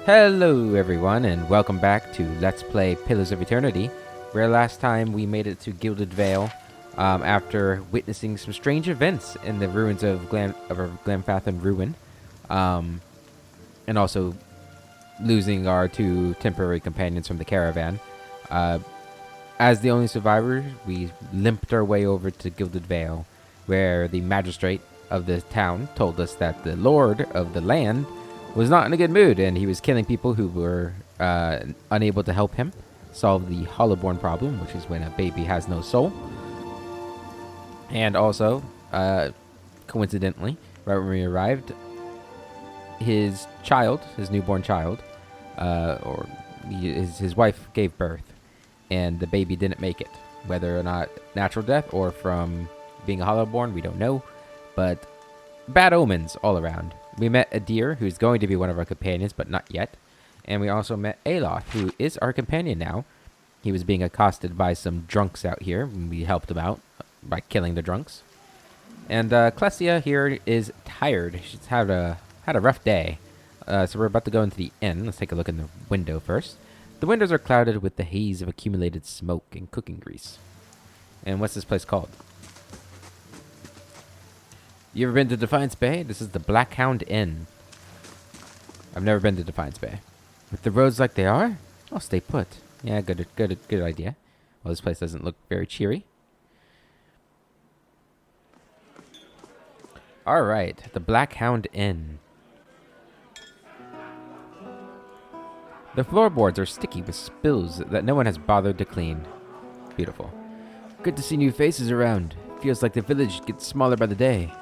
Hello everyone and welcome back to Let's Play Pillars of Eternity, where last time we made it to Gilded Vale after witnessing some strange events in the ruins of Glamfathan Ruin, and also losing our two temporary companions from the caravan. As the only survivors, we limped our way over to Gilded Vale, where the magistrate of the town told us that the lord of the land was not in a good mood, and he was killing people who were unable to help him solve the hollowborn problem, which is when a baby has no soul. And also, coincidentally, right when we arrived, his child, his newborn child, his wife gave birth, and the baby didn't make it. Whether or not natural death or from being a hollowborn, we don't know, but bad omens all around. We met a deer who's going to be one of our companions, but not yet. And we also met Aloth, who is our companion now. He was being accosted by some drunks out here, and we helped him out by killing the drunks. And Klesia here is tired. She's had a rough day. So we're about to go into the inn. Let's take a look in the window first. The windows are clouded with the haze of accumulated smoke and cooking grease. And what's this place called? You ever been to Defiance Bay? This is the Black Hound Inn. I've never been to Defiance Bay. With the roads like they are, I'll stay put. Yeah, good idea. Well, this place doesn't look very cheery. Alright, the Black Hound Inn. The floorboards are sticky with spills that no one has bothered to clean. Beautiful. Good to see new faces around. Feels like the village gets smaller by the day.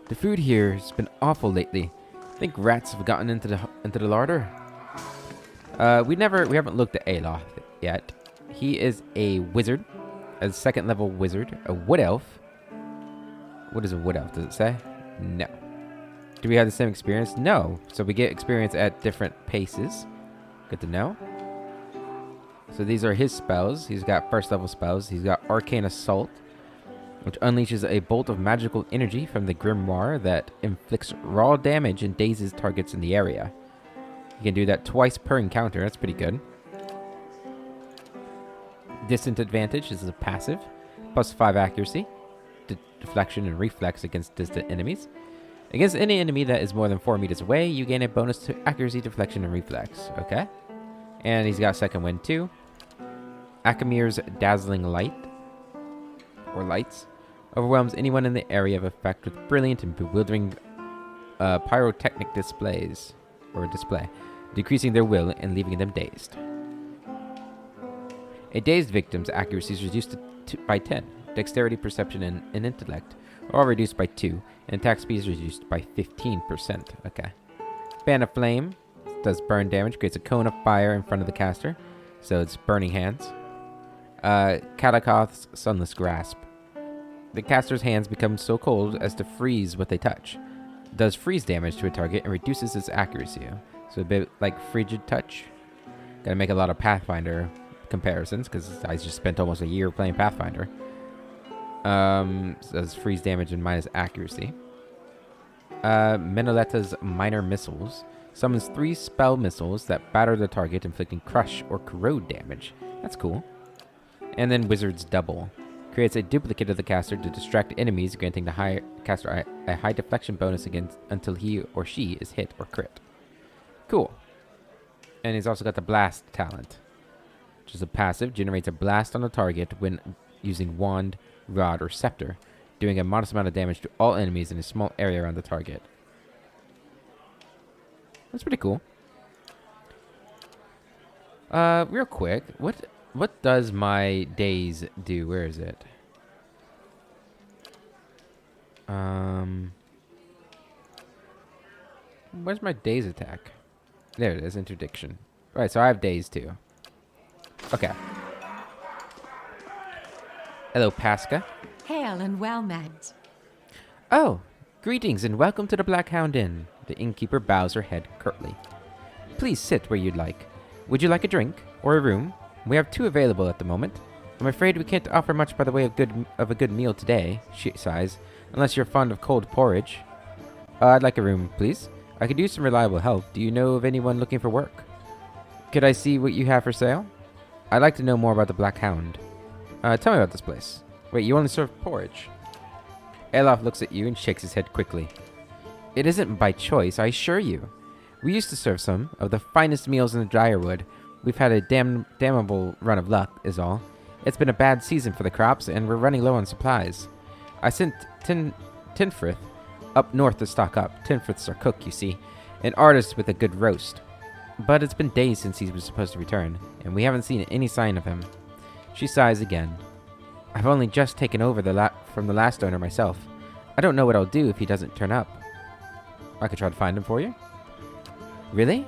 The food here has been awful lately. Think rats have gotten into the larder. We haven't looked at Aloth yet. He is a wizard, a second level wizard, a wood elf. What is a wood elf? Does it say? No. Do we have the same experience? No. So we get experience at different paces. Good to know. So these are his spells. He's got first level spells. He's got Arcane Assault, which unleashes a bolt of magical energy from the grimoire that inflicts raw damage and dazes targets in the area. You can do that twice per encounter. That's pretty good. Distant Advantage is a passive, plus 5 accuracy, deflection, and reflex against distant enemies. Against any enemy that is more than 4 meters away, you gain a bonus to accuracy, deflection, and reflex. Okay. And he's got second wind too. Akamir's Dazzling Light, or Lights, overwhelms anyone in the area of effect with brilliant and bewildering pyrotechnic displays, decreasing their will and leaving them dazed. A dazed victim's accuracy is reduced by 10. Dexterity, perception, and intellect are all reduced by 2, and attack speed is reduced by 15%. Okay. Fan of Flame does burn damage, creates a cone of fire in front of the caster, so it's burning hands. Katakoth's Sunless Grasp. The caster's hands become so cold as to freeze what they touch. Does freeze damage to a target and reduces its accuracy. So a bit like Frigid Touch. Gotta make a lot of Pathfinder comparisons, because I just spent almost a year playing Pathfinder. Does freeze damage and minus accuracy. Menoleta's Minor Missiles summons 3 spell missiles that batter the target, inflicting crush or corrode damage. That's cool. And then Wizard's Double creates a duplicate of the caster to distract enemies, granting the caster a high deflection bonus until he or she is hit or crit. Cool. And he's also got the Blast talent, which is a passive, generates a blast on a target when using wand, rod, or scepter, doing a modest amount of damage to all enemies in a small area around the target. That's pretty cool. Real quick, what does my daze do? Where is it? Where's my daze attack? There it is, interdiction. Right, so I have daze too. Okay. Hello, Pasca. Hail and well met. Oh, greetings and welcome to the Black Hound Inn. The innkeeper bows her head curtly. Please sit where you'd like. Would you like a drink or a room? We have 2 available at the moment. I'm afraid we can't offer much by the way of a good meal today, she sighs, unless you're fond of cold porridge. I'd like a room, please. I could use some reliable help. Do you know of anyone looking for work? Could I see what you have for sale? I'd like to know more about the Black Hound. Tell me about this place. Wait, you only serve porridge? Olaf looks at you and shakes his head quickly. It isn't by choice, I assure you. We used to serve some of the finest meals in the Dryerwood. We've had a damnable run of luck, is all. It's been a bad season for the crops, and we're running low on supplies. I sent Tinfrith up north to stock up. Tinfrith's our cook, you see. An artist with a good roast. But it's been days since he was supposed to return, and we haven't seen any sign of him. She sighs again. I've only just taken over from the last owner myself. I don't know what I'll do if he doesn't turn up. I could try to find him for you. Really?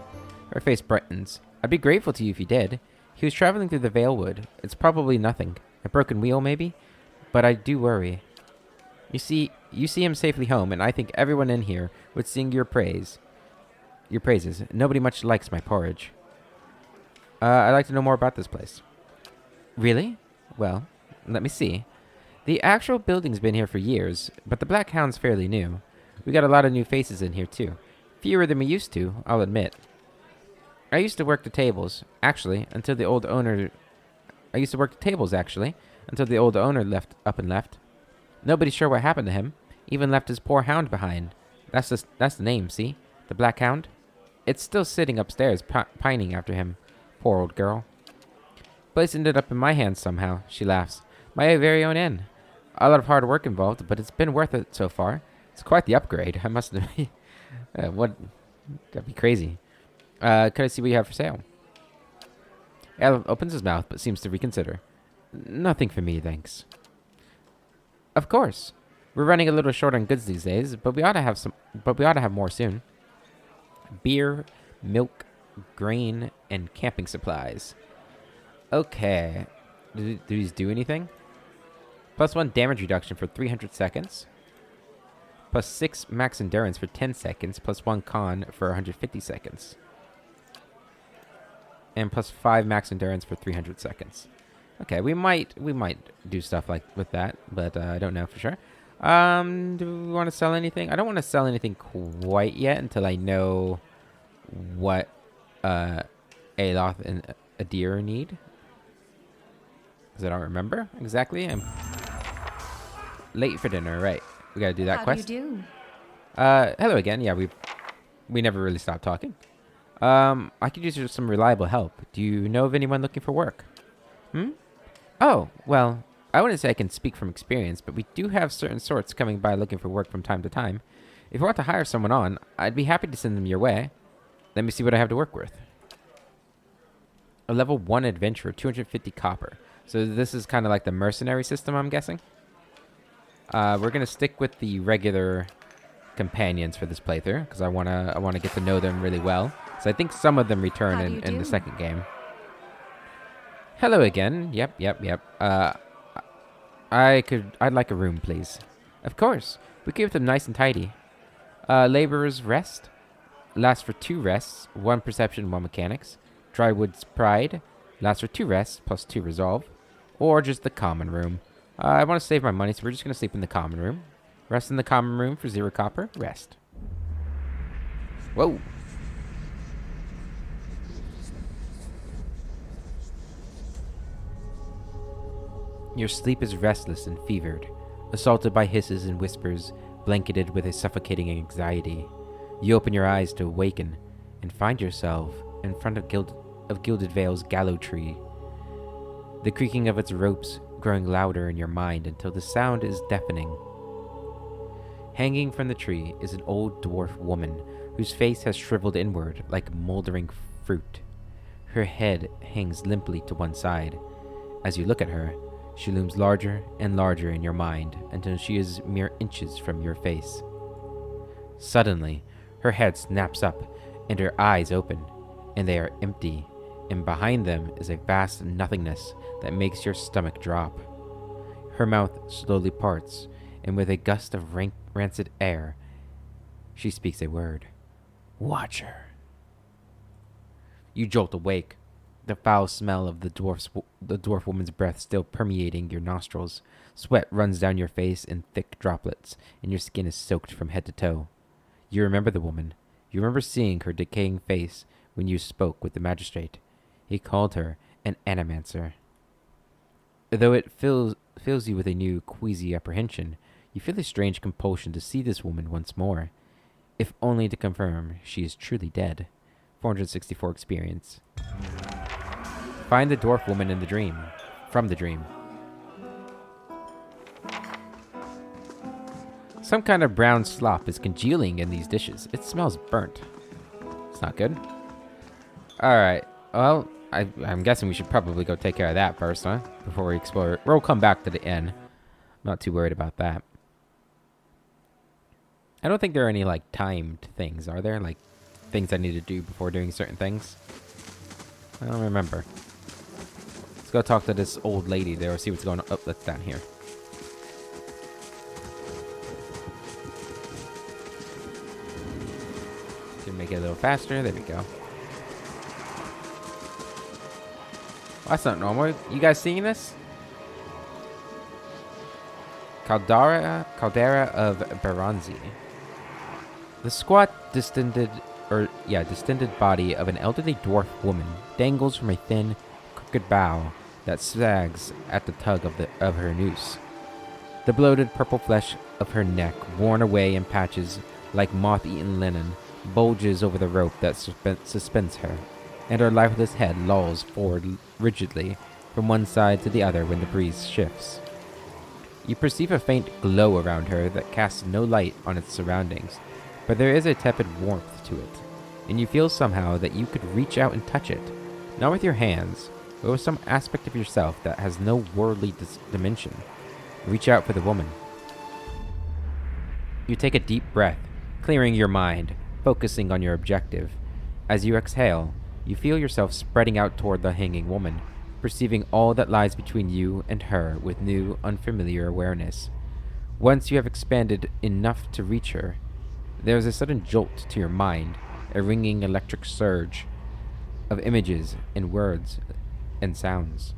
Her face brightens. I'd be grateful to you if you did. He was traveling through the Valewood. It's probably nothing. A broken wheel, maybe? But I do worry. You see him safely home, and I think everyone in here would sing your praises. Nobody much likes my porridge. I'd like to know more about this place. Really? Well, let me see. The actual building's been here for years, but the Black Hound's fairly new. We got a lot of new faces in here, too. Fewer than we used to, I'll admit. I used to work the tables, actually, until the old owner left. Nobody's sure what happened to him. Even left his poor hound behind. That's the name, see? The Black Hound. It's still sitting upstairs, pining after him. Poor old girl. Place ended up in my hands somehow, she laughs. My very own inn. A lot of hard work involved, but it's been worth it so far. It's quite the upgrade, I must admit. That'd be crazy. Could I see what you have for sale? Alan opens his mouth, but seems to reconsider. Nothing for me, thanks. Of course. We're running a little short on goods these days, but we ought to have more soon. Beer, milk, grain, and camping supplies. Okay. Do these do anything? +1 damage reduction for 300 seconds. +6 max endurance for 10 seconds. +1 con for 150 seconds. And +5 max endurance for 300 seconds. Okay, we might do stuff like with that, but I don't know for sure. Do we want to sell anything? I don't want to sell anything quite yet until I know what Aloth and Adir need. Because I don't remember exactly. I'm late for dinner, right? We gotta do that quest. How do you do? Hello again. Yeah, we never really stopped talking. I could use some reliable help. Do you know of anyone looking for work? Oh, well, I wouldn't say I can speak from experience, but we do have certain sorts coming by looking for work from time to time. If you want to hire someone on, I'd be happy to send them your way. Let me see what I have to work with. A level 1 adventurer, 250 copper. So this is kind of like the mercenary system, I'm guessing. We're going to stick with the regular companions for this playthrough, because I wanna get to know them really well. So I think some of them return in the second game. Hello again. Yep. I'd like a room, please. Of course. We keep them nice and tidy. Laborer's Rest. Lasts for 2 rests. 1 perception, 1 mechanics. Drywood's Pride. Lasts for 2 rests, plus 2 resolve. Or just the common room. I want to save my money, so we're just going to sleep in the common room. Rest in the common room for 0 copper. Rest. Whoa. Your sleep is restless and fevered, assaulted by hisses and whispers, blanketed with a suffocating anxiety. You open your eyes to awaken and find yourself in front of Gilded Vale's gallows tree. The creaking of its ropes growing louder in your mind until the sound is deafening. Hanging from the tree is an old dwarf woman whose face has shriveled inward like moldering fruit. Her head hangs limply to one side. As you look at her, she looms larger and larger in your mind until she is mere inches from your face. Suddenly, her head snaps up and her eyes open, and they are empty, and behind them is a vast nothingness that makes your stomach drop. Her mouth slowly parts, and with a gust of rancid air, she speaks a word. Watcher. You jolt awake, the foul smell of the dwarf woman's breath still permeating your nostrils. Sweat runs down your face in thick droplets, and your skin is soaked from head to toe. You remember the woman. You remember seeing her decaying face when you spoke with the magistrate. He called her an animancer. Though it fills you with a new queasy apprehension, you feel a strange compulsion to see this woman once more, if only to confirm she is truly dead. 464 experience. Find the dwarf woman in the dream. From the dream. Some kind of brown slop is congealing in these dishes. It smells burnt. It's not good. Alright, well, I'm guessing we should probably go take care of that first, huh? Before we explore. We'll come back to the inn. I'm not too worried about that. I don't think there are any, like, timed things, are there? Like, things I need to do before doing certain things? I don't remember. Let's go talk to this old lady there, see what's going on. Oh, that's down here. Can make it a little faster. There we go. Well, that's not normal. You guys seeing this? Caldera of Baranzi. The squat, distended body of an elderly dwarf woman dangles from a thin, crooked bough that sags at the tug of her noose. The bloated purple flesh of her neck, worn away in patches like moth-eaten linen, bulges over the rope that suspends her, and her lifeless head lolls forward rigidly from one side to the other when the breeze shifts. You perceive a faint glow around her that casts no light on its surroundings, but there is a tepid warmth to it, and you feel somehow that you could reach out and touch it, not with your hands, but with some aspect of yourself that has no worldly dimension. Reach out for the woman. You take a deep breath, clearing your mind, focusing on your objective. As you exhale, you feel yourself spreading out toward the hanging woman, perceiving all that lies between you and her with new, unfamiliar awareness. Once you have expanded enough to reach her, there is a sudden jolt to your mind, a ringing electric surge of images and words and sounds.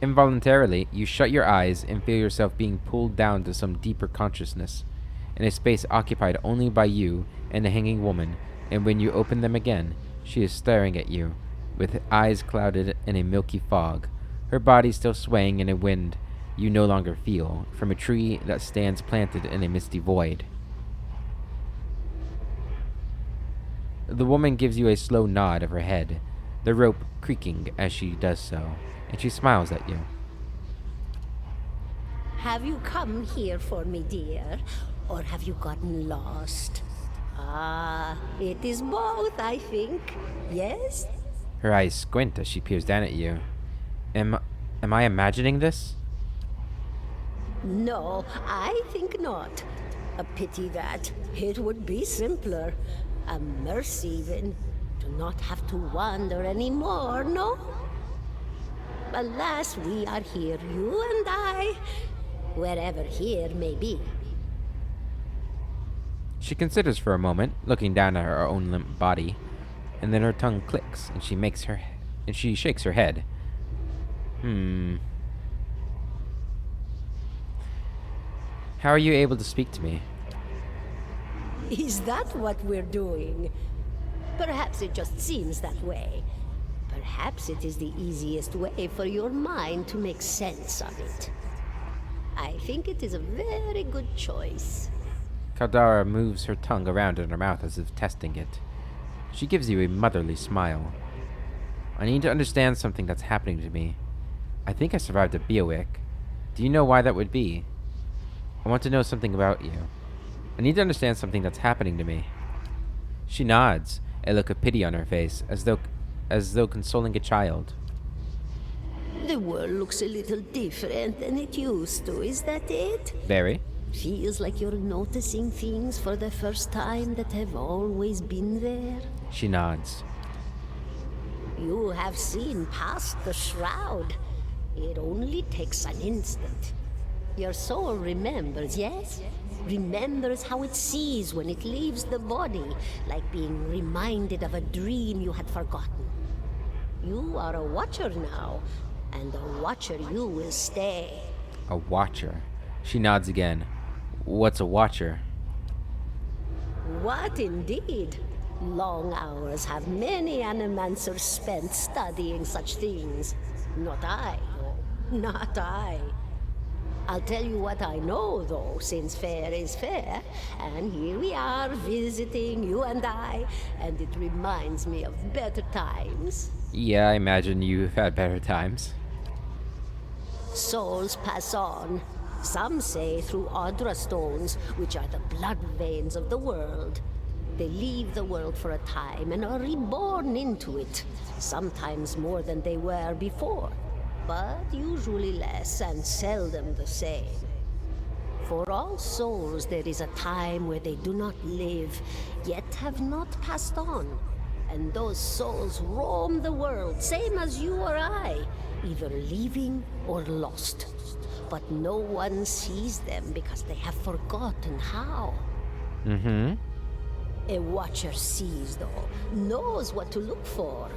Involuntarily, you shut your eyes and feel yourself being pulled down to some deeper consciousness, in a space occupied only by you and the hanging woman, and when you open them again, she is staring at you, with eyes clouded in a milky fog, her body still swaying in a wind you no longer feel, from a tree that stands planted in a misty void. The woman gives you a slow nod of her head, the rope creaking as she does so, and she smiles at you. Have you come here for me, dear? Or have you gotten lost? Ah, it is both, I think. Yes? Her eyes squint as she peers down at you. Am I imagining this? No, I think not. A pity that. It would be simpler. A mercy, even. To not have to wander anymore, no? Alas, we are here, you and I. Wherever here may be. She considers for a moment, looking down at her own limp body, and then her tongue clicks, and she shakes her head. How are you able to speak to me? Is that what we're doing? Perhaps it just seems that way. Perhaps it is the easiest way for your mind to make sense of it. I think it is a very good choice. Caldera moves her tongue around in her mouth as if testing it. She gives you a motherly smile. I need to understand something that's happening to me. I think I survived a biowick. Do you know why that would be? I want to know something about you. I need to understand something that's happening to me. She nods, a look of pity on her face, as though consoling a child. The world looks a little different than it used to, is that it? Very. Feels like you're noticing things for the first time that have always been there. She nods. You have seen past the shroud. It only takes an instant. Your soul remembers, yes? Remembers how it sees when it leaves the body, like being reminded of a dream you had forgotten. You are a watcher now, and a watcher you will stay. A watcher. She nods again. What's a watcher? What indeed? Long hours have many animancers spent studying such things. Not I, no, not I. I'll tell you what I know, though, since fair is fair, and here we are visiting, you and I, and it reminds me of better times. Yeah, I imagine you've had better times. Souls pass on. Some say through Audra stones, which are the blood veins of the world. They leave the world for a time and are reborn into it, sometimes more than they were before, but usually less and seldom the same. For all souls there is a time where they do not live, yet have not passed on. And those souls roam the world, same as you or I, either leaving or lost. But no one sees them because they have forgotten how. Mm-hmm. A watcher sees, though, knows what to look for.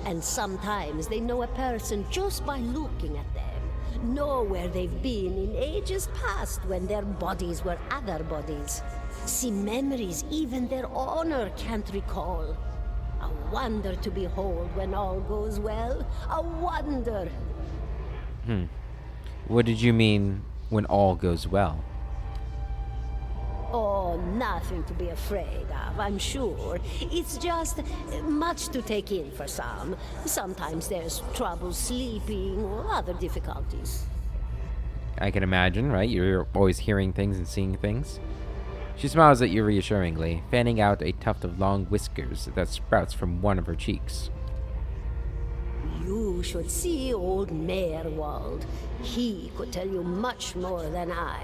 And sometimes they know a person just by looking at them, know where they've been in ages past when their bodies were other bodies. See memories even their owner can't recall. A wonder to behold when all goes well. A wonder! What did you mean when all goes well? Oh, nothing to be afraid of, I'm sure. It's just much to take in for some. Sometimes there's trouble sleeping or other difficulties. I can imagine, right? You're always hearing things and seeing things. She smiles at you reassuringly, fanning out a tuft of long whiskers that sprouts from one of her cheeks. You should see old Meerwald. He could tell you much more than I.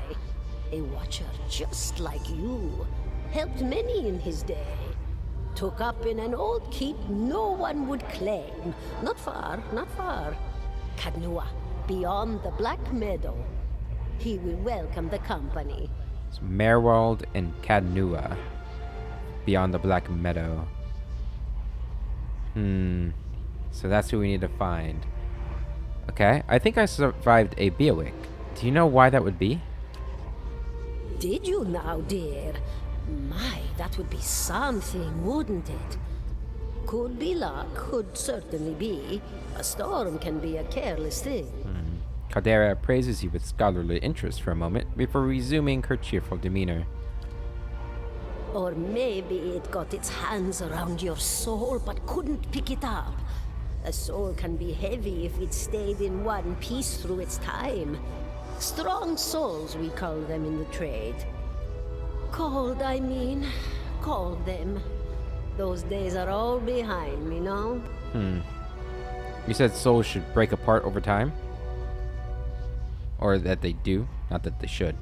A watcher just like you. Helped many in his day. Took up in an old keep no one would claim. Not far, not far. Kadnua, beyond the Black Meadow. He will welcome the company. It's Merwald and Cadnua, beyond the Black Meadow. So that's who we need to find. Okay, I think I survived a Beowick. Do you know why that would be? Did you now, dear? My, that would be something, wouldn't it? Could be luck, could certainly be. A storm can be a careless thing. Caldera praises you with scholarly interest for a moment before resuming her cheerful demeanor. Or maybe it got its hands around your soul but couldn't pick it up. A soul can be heavy if it stayed in one piece through its time. Strong souls, we call them in the trade. Cold, I mean. Called them. Those days are all behind me, no? You said souls should break apart over time? Or that they do, not that they should.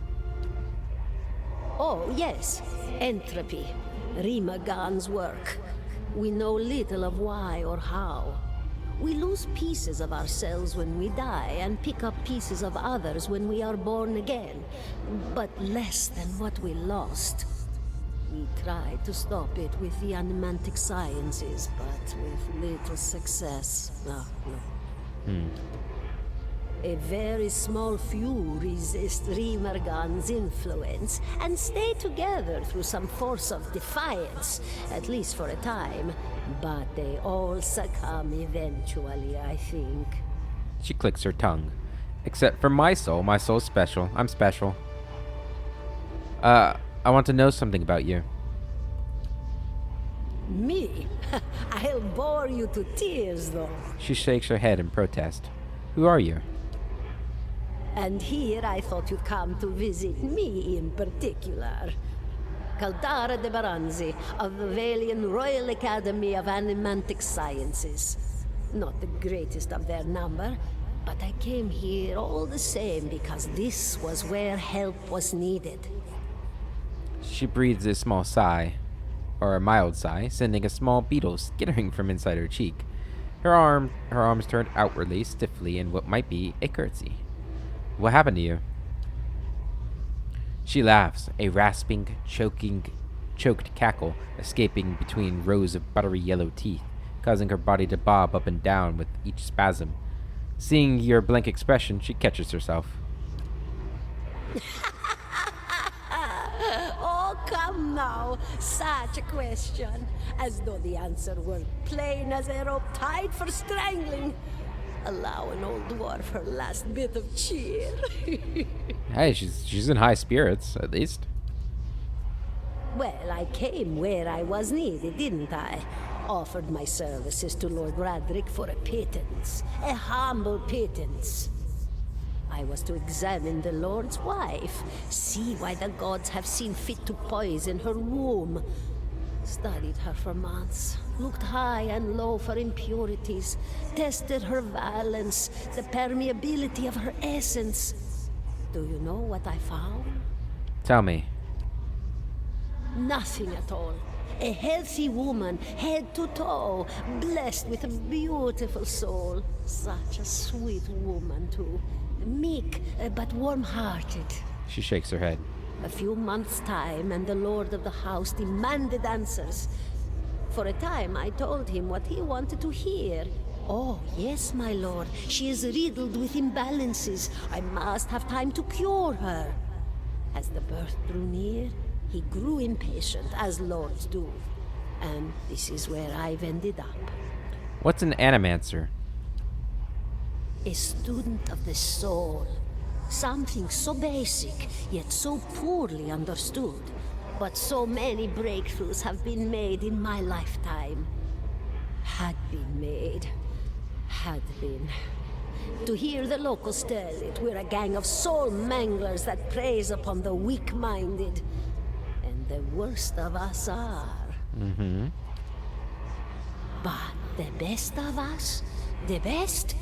Oh, yes. Entropy. Rimagan's work. We know little of why or how. We lose pieces of ourselves when we die and pick up pieces of others when we are born again, but less than what we lost. We tried to stop it with the animantic sciences, but with little success. No. A very small few resist Rimergan's influence and stay together through some force of defiance, at least for a time. But they all succumb eventually, I think. She clicks her tongue. Except for my soul's special. I'm special. I want to know something about you. Me? I'll bore you to tears, though. She shakes her head in protest. Who are you? And here I thought you'd come to visit me in particular. Caldara de Baranzi, of the Valian Royal Academy of Animantic Sciences. Not the greatest of their number, but I came here all the same because this was where help was needed. She breathes a small sigh, or a mild sigh, sending a small beetle skittering from inside her cheek. Her arms turned outwardly, stiffly in what might be a curtsy. What happened to you? She laughs, a rasping, choked cackle escaping between rows of buttery yellow teeth, causing her body to bob up and down with each spasm. Seeing your blank expression, she catches herself. Oh, come now. Such a question. As though the answer were plain as a rope tied for strangling. Allow an old dwarf her last bit of cheer. Hey, she's in high spirits, at least. Well, I came where I was needed, didn't I? Offered my services to Lord Radric for a pittance. A humble pittance. I was to examine the Lord's wife, see why the gods have seen fit to poison her womb. Studied her for months, looked high and low for impurities, tested her valence, the permeability of her essence. Do you know what I found? Tell me. Nothing at all. A healthy woman, head to toe, blessed with a beautiful soul. Such a sweet woman, too. Meek, but warm-hearted. She shakes her head. A few months' time, and the lord of the house demanded answers. For a time, I told him what he wanted to hear. Oh, yes, my lord. She is riddled with imbalances. I must have time to cure her. As the birth drew near, he grew impatient, as lords do. And this is where I've ended up. What's an animancer? A student of the soul. Something so basic, yet so poorly understood. But so many breakthroughs have been made in my lifetime. Had been made. Had been. To hear the locals tell it, we're a gang of soul manglers that preys upon the weak-minded. And the worst of us are. But the best of us, the best,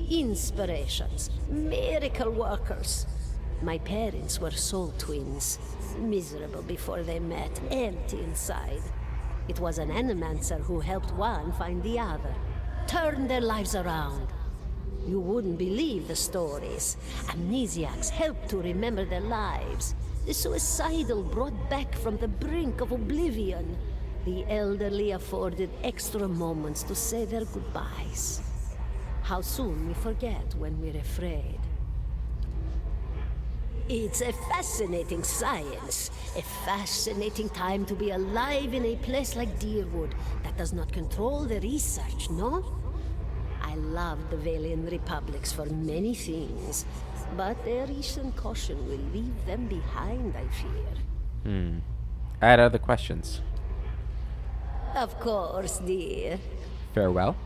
inspirations, miracle workers. My parents were soul twins, miserable before they met, empty inside. It was an animancer who helped one find the other, turned their lives around. You wouldn't believe the stories. Amnesiacs helped to remember their lives. The suicidal brought back from the brink of oblivion. The elderly afforded extra moments to say their goodbyes. How soon we forget when we're afraid. It's a fascinating science. A fascinating time to be alive in a place like Deerwood that does not control the research, no? I love the Valian Republics for many things, but their recent caution will leave them behind, I fear. I had other questions. Of course, dear. Farewell.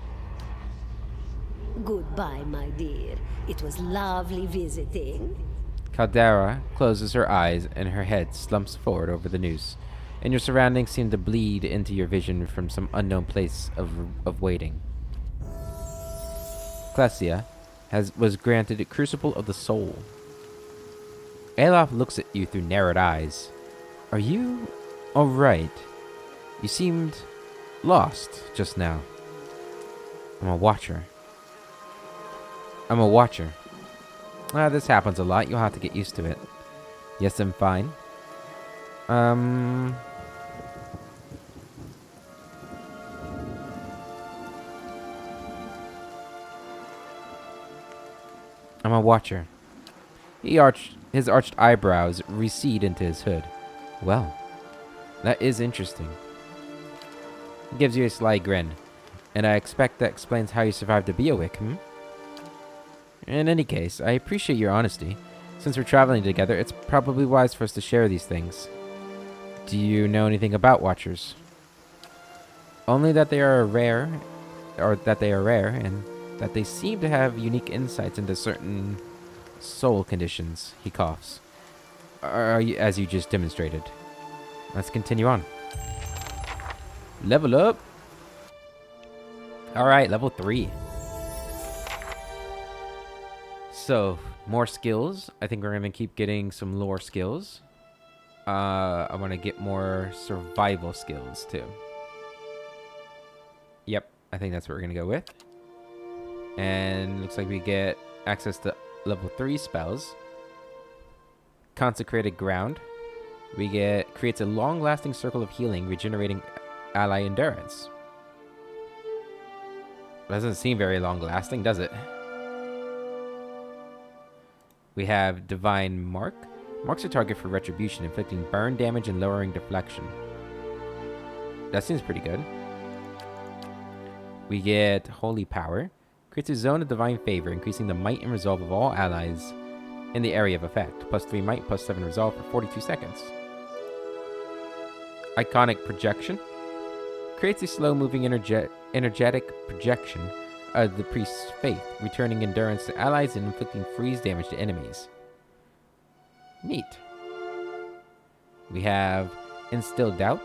Goodbye, my dear. It was lovely visiting. Caldera closes her eyes and her head slumps forward over the news, and your surroundings seem to bleed into your vision from some unknown place of waiting. Clesia was granted a Crucible of the Soul. Alof looks at you through narrowed eyes. Are you alright? You seemed lost just now. I'm a watcher. This happens a lot. You'll have to get used to it. Yes, I'm fine. I'm a watcher. His arched eyebrows recede into his hood. Well, that is interesting. He gives you a sly grin. And I expect that explains how you survived a Biowick, In any case, I appreciate your honesty. Since we're traveling together, it's probably wise for us to share these things. Do you know anything about Watchers? Only that they are rare, and that they seem to have unique insights into certain soul conditions. He coughs. As you just demonstrated. Let's continue on. Level up! Alright, level 3. So, more skills. I think we're going to keep getting some lore skills. I want to get more survival skills, too. Yep, I think that's what we're going to go with. And looks like we get access to level 3 spells. Consecrated Ground. We get creates a long-lasting circle of healing, regenerating ally endurance. Doesn't seem very long-lasting, does it? We have Divine Mark. Marks a target for retribution, inflicting burn damage and lowering deflection. That seems pretty good. We get Holy Power. Creates a zone of divine favor, increasing the might and resolve of all allies in the area of effect. +3 might, +7 resolve for 42 seconds. Iconic Projection. Creates a slow-moving energetic projection of the priest's faith, returning endurance to allies and inflicting freeze damage to enemies. Neat. We have Instill Doubt.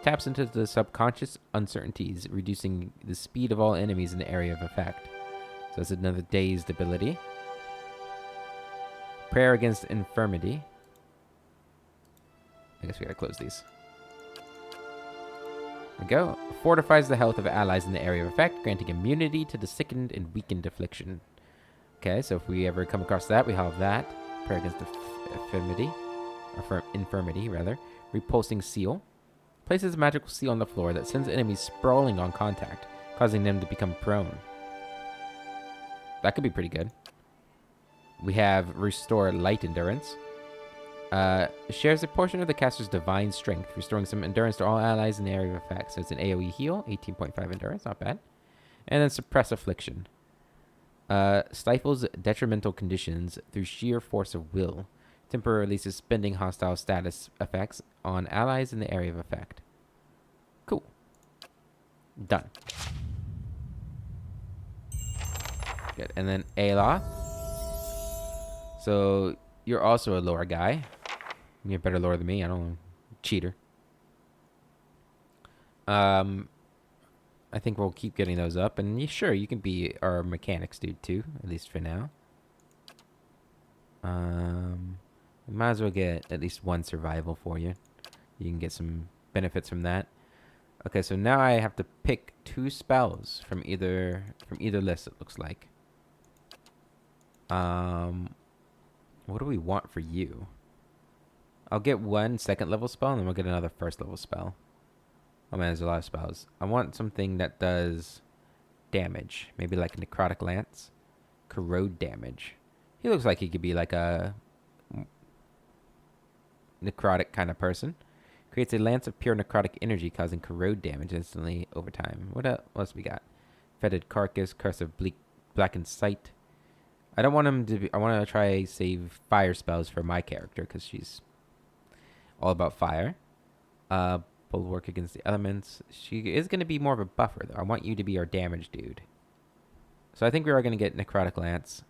Taps into the subconscious uncertainties, reducing the speed of all enemies in the area of effect. So that's another dazed ability. Prayer Against Infirmity. I guess we gotta close these. There we go. Fortifies the health of allies in the area of effect, granting immunity to the sickened and weakened affliction. Okay, so if we ever come across that, we have that. Prayer Against Infirmity, rather. Repulsing Seal. Places a magical seal on the floor that sends enemies sprawling on contact, causing them to become prone. That could be pretty good. We have Restore Light Endurance. Shares a portion of the caster's divine strength, restoring some endurance to all allies in the area of effect. So it's an AoE heal, 18.5 endurance, not bad. And then Suppress Affliction. Stifles detrimental conditions through sheer force of will, temporarily suspending hostile status effects on allies in the area of effect. Cool. Done. Good. And then Aloth. So you're also a lore guy. You're better lore than me. I don't know. Cheater. I think we'll keep getting those up. And sure, you can be our mechanics dude too, at least for now. We might as well get at least one survival for you. You can get some benefits from that. Okay, so now I have to pick 2 spells from either list, it looks like. What do we want for you? I'll get 1 second level spell, and then we'll get another first level spell. Oh man, there's a lot of spells. I want something that does damage. Maybe like Necrotic Lance. Corrode damage. He looks like he could be like a necrotic kind of person. Creates a lance of pure necrotic energy, causing corrode damage instantly over time. What else we got? Fetid Carcass, Curse of Blackened Sight. I don't want him to be... I want to try save fire spells for my character, because she's all about fire. Bulwark against the elements. She is going to be more of a buffer, though. I want you to be our damage dude. So I think we are going to get Necrotic Lance.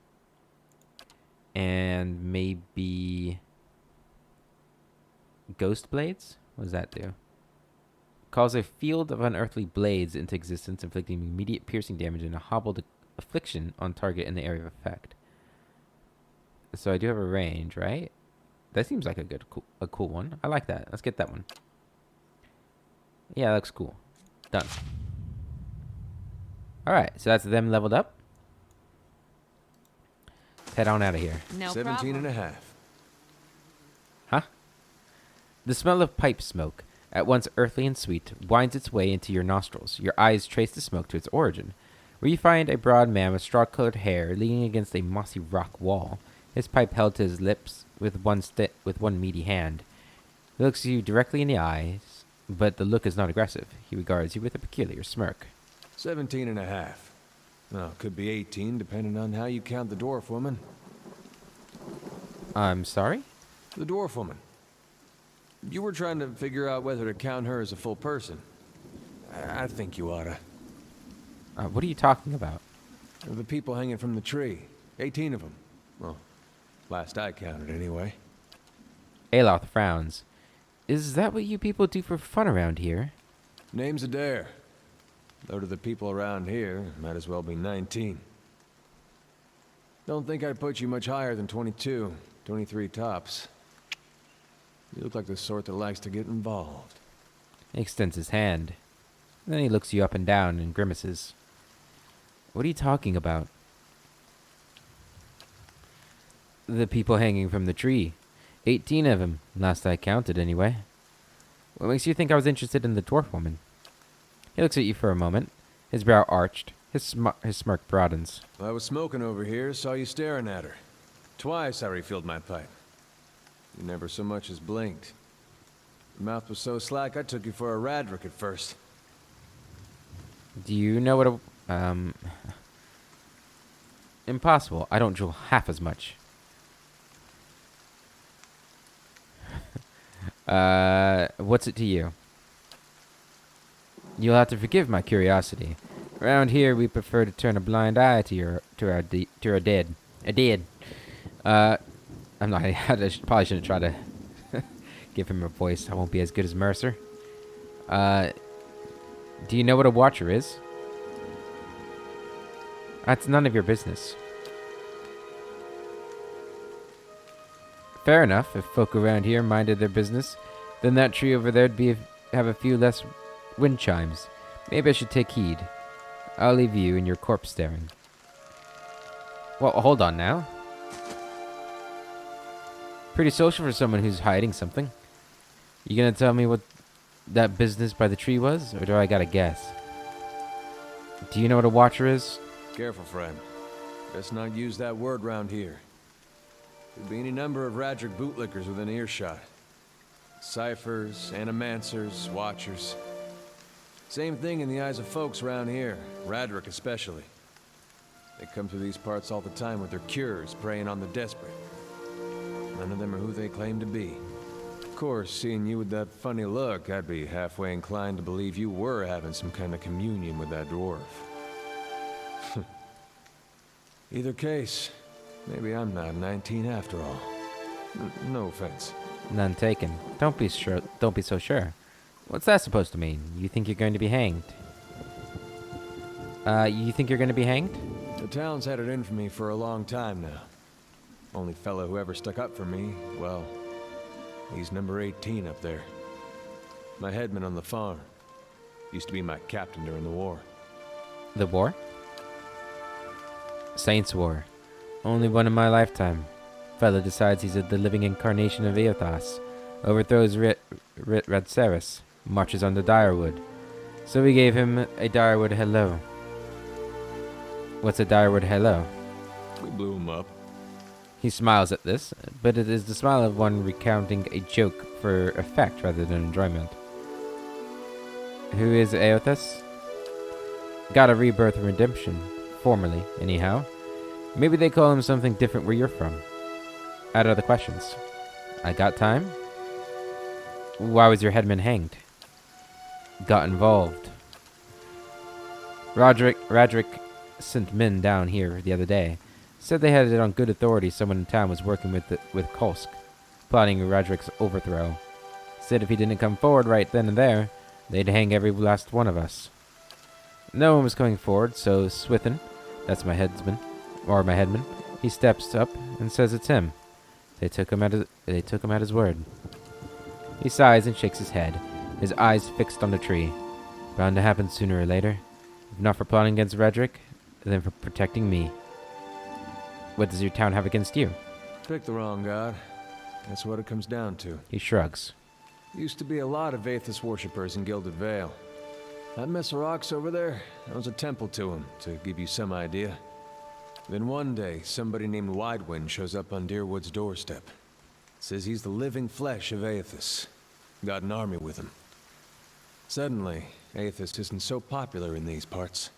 And maybe... Ghost Blades? What does that do? Calls a field of unearthly blades into existence, inflicting immediate piercing damage and a hobbled affliction on target in the area of effect. So I do have a range, right? That seems like a cool one. I like that. Let's get that one. Yeah, that looks cool. Done. Alright, so that's them leveled up. Let's head on out of here. No 17 problem. and a half. Huh? The smell of pipe smoke, at once earthly and sweet, winds its way into your nostrils. Your eyes trace the smoke to its origin, where you find a broad man with straw-colored hair leaning against a mossy rock wall, his pipe held to his lips with one meaty hand. He looks you directly in the eyes, but the look is not aggressive. He regards you with a peculiar smirk. 17 and a half. Well, could be 18, depending on how you count the dwarf woman. I'm sorry? The dwarf woman. You were trying to figure out whether to count her as a full person. I think you oughta. What are you talking about? The people hanging from the tree. 18 of them. Well, last I counted anyway. Aloth frowns. Is that what you people do for fun around here? Name's Adair. Though to the people around here, might as well be 19. Don't think I'd put you much higher than 22, 23 tops. You look like the sort that likes to get involved. He extends his hand. Then he looks you up and down and grimaces. What are you talking about? The people hanging from the tree. 18 of them, last I counted anyway. What makes you think I was interested in the dwarf woman? He looks at you for a moment, his brow arched, his smirk broadens. I was smoking over here, saw you staring at her. Twice I refilled my pipe. You never so much as blinked. Your mouth was so slack, I took you for a Radric at first. Do you know what a... Impossible. I don't drool half as much. What's it to you? You'll have to forgive my curiosity. Around here, we prefer to turn a blind eye to our dead. I'm not. Probably shouldn't try to give him a voice. I won't be as good as Mercer. Do you know what a watcher is? That's none of your business. Fair enough. If folk around here minded their business, then that tree over there'd have a few less wind chimes. Maybe I should take heed. I'll leave you in your corpse staring. Well, hold on now. Pretty social for someone who's hiding something. You gonna tell me what that business by the tree was, or do I gotta guess? Do you know what a watcher is? Careful, friend. Best not use that word round here. Could be any number of Radric bootlickers within earshot. Ciphers, animancers, watchers. Same thing in the eyes of folks around here, Radric especially. They come through these parts all the time with their cures, preying on the desperate. None of them are who they claim to be. Of course, seeing you with that funny look, I'd be halfway inclined to believe you were having some kind of communion with that dwarf. Either case, maybe I'm not 19 after all. No offense. None taken. Don't be so sure. What's that supposed to mean? You think you're going to be hanged? You think you're going to be hanged? The town's had it in for me for a long time now. Only fellow who ever stuck up for me, well, he's number 18 up there. My headman on the farm. Used to be my captain during the war. The war? Saints' War. Only one in my lifetime. Fella decides he's the living incarnation of Eothas. Overthrows Radceris. Marches on the Direwood. So we gave him a Direwood hello. What's a Direwood hello? We blew him up. He smiles at this, but it is the smile of one recounting a joke for effect rather than enjoyment. Who is Eothas? Got a rebirth and redemption. Formerly, anyhow. Maybe they call him something different where you're from. Add other questions. I got time? Why was your headman hanged? Got involved. Radric sent men down here the other day. Said they had it on good authority someone in town was working with Kolsk, plotting Radric's overthrow. Said if he didn't come forward right then and there, they'd hang every last one of us. No one was coming forward, so Swithin, that's my headman, he steps up and says it's him. They took him at his word. He sighs and shakes his head, his eyes fixed on the tree. Bound to happen sooner or later. If not for plotting against Radric, then for protecting me. What does your town have against you? Pick the wrong god. That's what it comes down to. He shrugs. Used to be a lot of Aethys worshippers in Gilded Vale. That mess of rocks over there, that was a temple to him, to give you some idea. Then one day, somebody named Widewind shows up on Deerwood's doorstep. Says he's the living flesh of Aethys. Got an army with him. Suddenly, Aethys isn't so popular in these parts.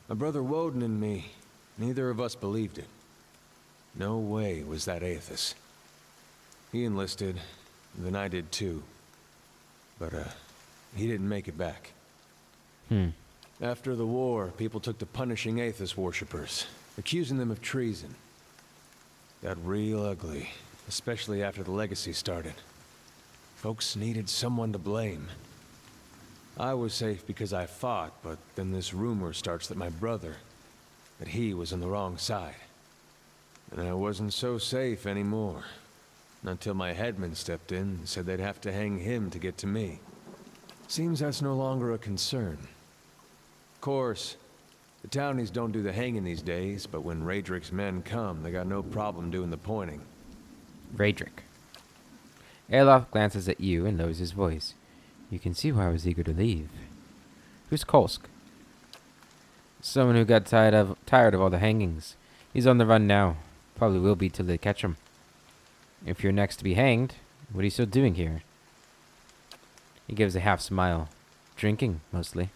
My brother Woden and me, neither of us believed it. No way was that Aethys. He enlisted, then I did too. But, he didn't make it back. After the war, people took to punishing Aethys worshippers, accusing them of treason. Got real ugly, especially after the legacy started. Folks needed someone to blame. I was safe because I fought, but then this rumor starts that my brother, that he was on the wrong side. And I wasn't so safe anymore. Until my headman stepped in and said they'd have to hang him to get to me. Seems that's no longer a concern. Of course, the townies don't do the hanging these days, but when Radric's men come, they got no problem doing the pointing. Radric. Alof glances at you and lowers his voice. You can see why I was eager to leave. Who's Kolsk? Someone who got tired of all the hangings. He's on the run now. Probably will be till they catch him. If you're next to be hanged, what are you still doing here? He gives a half smile. Drinking, mostly.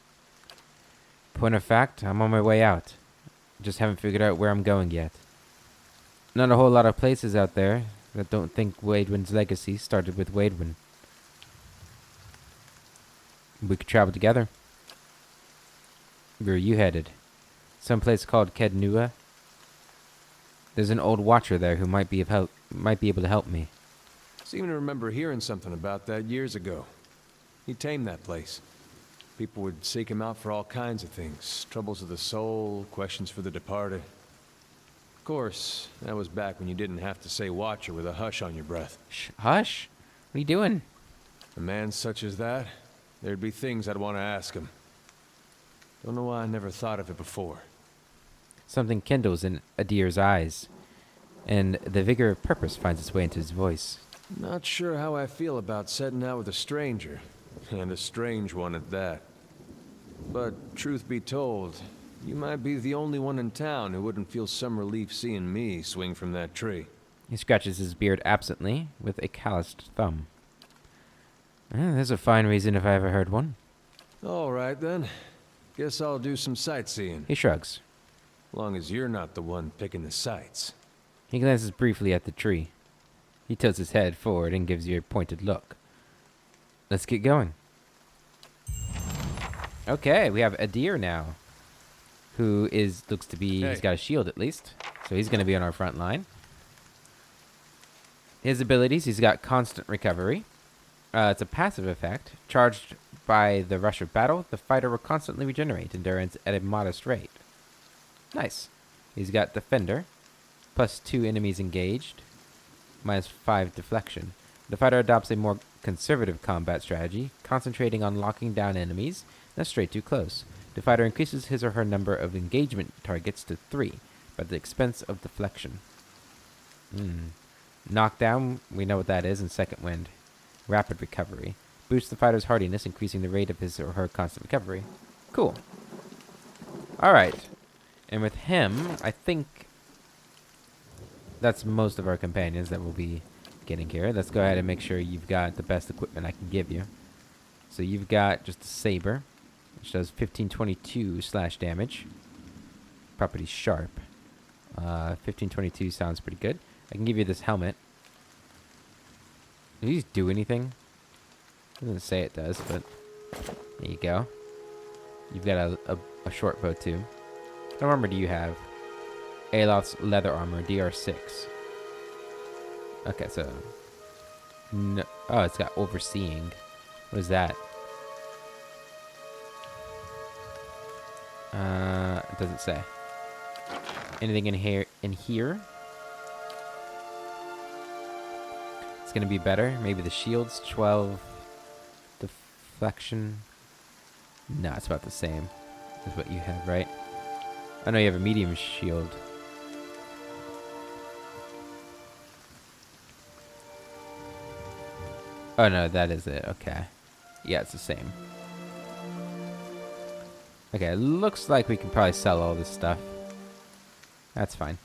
Point of fact, I'm on my way out. Just haven't figured out where I'm going yet. Not a whole lot of places out there that don't think Waidwin's legacy started with Waidwin. We could travel together. Where are you headed? Someplace called Kednua? There's an old watcher there who might be able to help me. Seem to remember hearing something about that years ago. He tamed that place. People would seek him out for all kinds of things. Troubles of the soul, questions for the departed. Of course, that was back when you didn't have to say watcher with a hush on your breath. Hush? What are you doing? A man such as that, there'd be things I'd want to ask him. Don't know why I never thought of it before. Something kindles in Adir's eyes, and the vigor of purpose finds its way into his voice. Not sure how I feel about setting out with a stranger, and a strange one at that. But truth be told, you might be the only one in town who wouldn't feel some relief seeing me swing from that tree. He scratches his beard absently with a calloused thumb. There's a fine reason if I ever heard one. All right then. Guess I'll do some sightseeing. He shrugs. Long as you're not the one picking the sights. He glances briefly at the tree. He tilts his head forward and gives you a pointed look. Let's get going. Okay, we have Adir now, who looks to be, he's got a shield at least, so he's going to be on our front line. His abilities, he's got constant recovery. It's a passive effect. Charged by the rush of battle, the fighter will constantly regenerate endurance at a modest rate. Nice. He's got defender, +2 enemies engaged, -5 deflection. The fighter adopts a more conservative combat strategy, concentrating on locking down enemies that stray too close. The fighter increases his or her number of engagement targets to 3, but at the expense of deflection. Knockdown, we know what that is in Second Wind. Rapid recovery. Boosts the fighter's hardiness, increasing the rate of his or her constant recovery. Cool. Alright. And with him, I think that's most of our companions that we'll be getting here. Let's go ahead and make sure you've got the best equipment I can give you. So you've got just a saber, which does 1522 slash damage. Property sharp. 1522 sounds pretty good. I can give you this helmet. Does these do anything? It doesn't say it does, but there you go. You've got a short bow too. What armor do you have? Aloth's leather armor, DR6. Okay, so... No, oh, it's got overseeing. What is that? It doesn't say. Anything in here? It's gonna be better. Maybe the shield's 12 deflection. No, it's about the same as what you have, right? I know you have a medium shield. Oh no, that is it. Okay. Yeah, it's the same. Okay, looks like we can probably sell all this stuff. That's fine.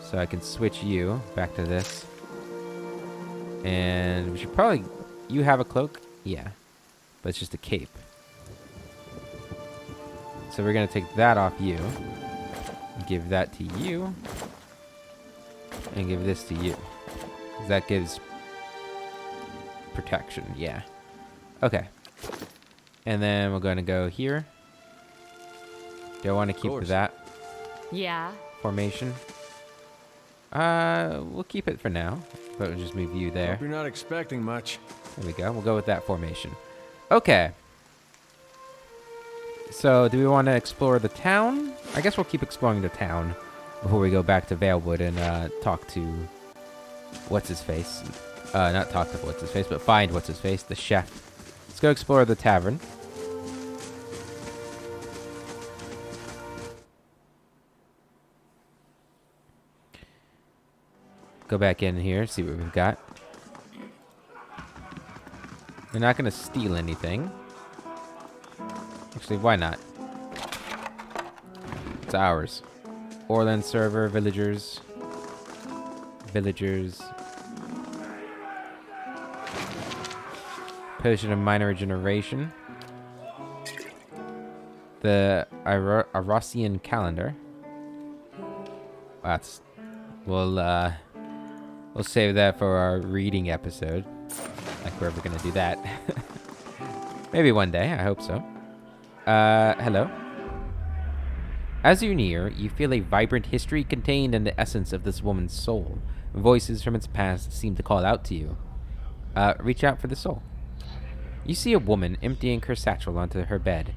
So I can switch you back to this. And we should probably... You have a cloak? Yeah. But it's just a cape. So we're going to take that off you. Give that to you. And give this to you. That gives protection, yeah. Okay. And then we're going to go here. Do I want to keep that Yeah. formation? We'll keep it for now. But we'll just move you there. Hope you're not expecting much. There we go. We'll go with that formation. Okay. So, do we want to explore the town? I guess we'll keep exploring the town before we go back to Valewood and talk to what's-his-face. Not talk to what's-his-face, but find what's-his-face, the chef. Let's go explore the tavern. Go back in here, see what we've got. We're not going to steal anything. Actually, why not? It's ours. Orland server, villagers. Villagers. Potion of minor regeneration. The Arosian calendar. That's we'll save that for our reading episode. Like we're ever gonna do that. Maybe one day, I hope so. Hello. As you near, you feel a vibrant history contained in the essence of this woman's soul. Voices from its past seem to call out to you. Reach out for the soul. You see a woman emptying her satchel onto her bed,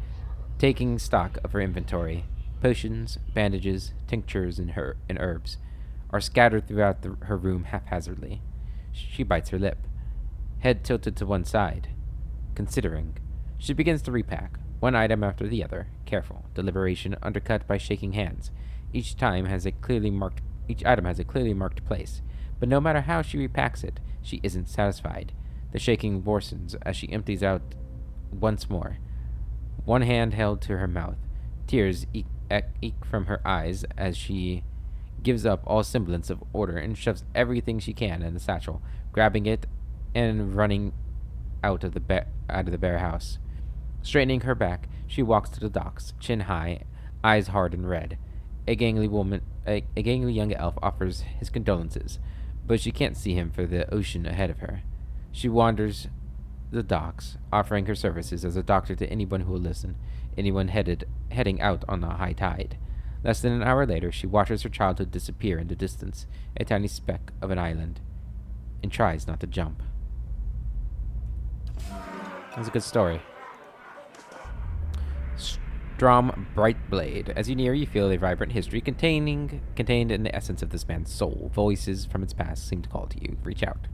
taking stock of her inventory. Potions, bandages, tinctures, and herbs are scattered throughout her room haphazardly. She bites her lip, head tilted to one side, considering. She begins to repack, one item after the other, careful, deliberation undercut by shaking hands. Each item has a clearly marked place, but no matter how she repacks it, she isn't satisfied. The shaking worsens as she empties out once more, one hand held to her mouth. Tears eke from her eyes as she gives up all semblance of order and shoves everything she can in the satchel, grabbing it and running out of the bare house. Straightening her back, she walks to the docks, chin high, eyes hard and red. A gangly young elf offers his condolences, but she can't see him for the ocean ahead of her. She wanders the docks, offering her services as a doctor to anyone who will listen, anyone heading out on the high tide. Less than an hour later, she watches her childhood disappear in the distance, a tiny speck of an island, and tries not to jump. That's a good story. Strom Brightblade. As you near, you feel a vibrant history contained in the essence of this man's soul. Voices from its past seem to call to you. Reach out.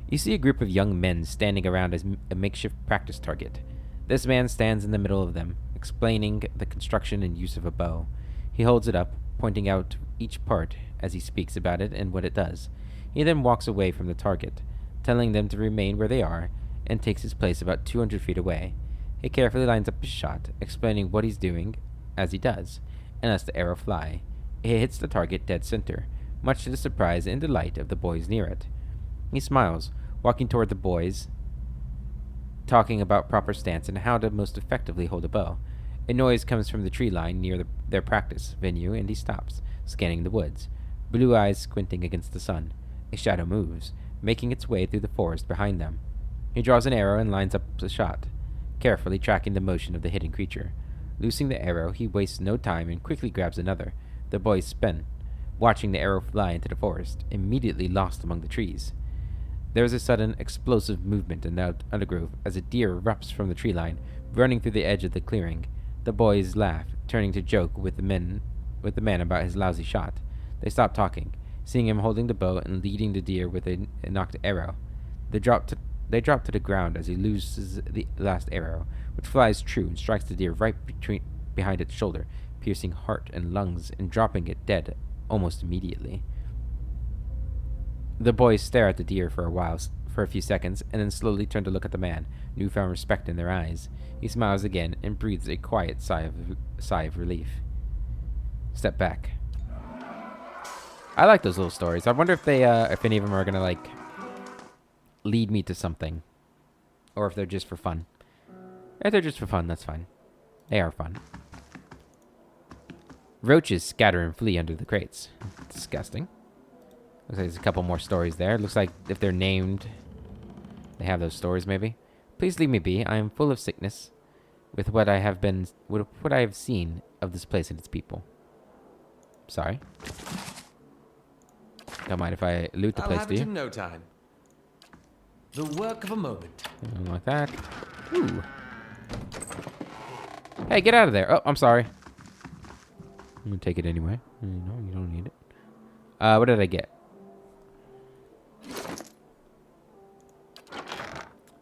You see a group of young men standing around as a makeshift practice target. This man stands in the middle of them, explaining the construction and use of a bow. He holds it up, pointing out each part as he speaks about it and what it does. He then walks away from the target, telling them to remain where they are, and takes his place about 200 feet away. He carefully lines up his shot, explaining what he's doing as he does, and lets the arrow fly. It hits the target dead center, much to the surprise and delight of the boys near it. He smiles, walking toward the boys, talking about proper stance and how to most effectively hold a bow. A noise comes from the tree line near their practice venue, and he stops, scanning the woods, blue eyes squinting against the sun. A shadow moves, making its way through the forest behind them. He draws an arrow and lines up the shot, carefully tracking the motion of the hidden creature. Loosing the arrow, he wastes no time and quickly grabs another. The boys spin, watching the arrow fly into the forest, immediately lost among the trees. There is a sudden, explosive movement in the undergrowth as a deer erupts from the tree line, running through the edge of the clearing. The boys laugh, turning to joke with the man about his lousy shot. They stop talking, seeing him holding the bow and leading the deer with a knocked arrow. They drop to the ground as he loses the last arrow, which flies true and strikes the deer right behind its shoulder, piercing heart and lungs and dropping it dead almost immediately. The boys stare at the deer for a few seconds, and then slowly turn to look at the man, newfound respect in their eyes. He smiles again and breathes a quiet sigh of relief. Step back. I like those little stories. I wonder if if any of them are gonna lead me to something, or if they're just for fun. If they're just for fun, that's fine. They are fun. Roaches scatter and flee under the crates. Disgusting. Looks like there's a couple more stories there. Looks like if they're named, they have those stories maybe. Please leave me be. I am full of sickness with what I have seen of this place and its people. Sorry. Don't mind if I loot the place, do you? I'll have it in no time. The work of a moment. Something like that. Ooh. Hey, get out of there. Oh, I'm sorry. I'm gonna take it anyway. No, you don't need it. What did I get?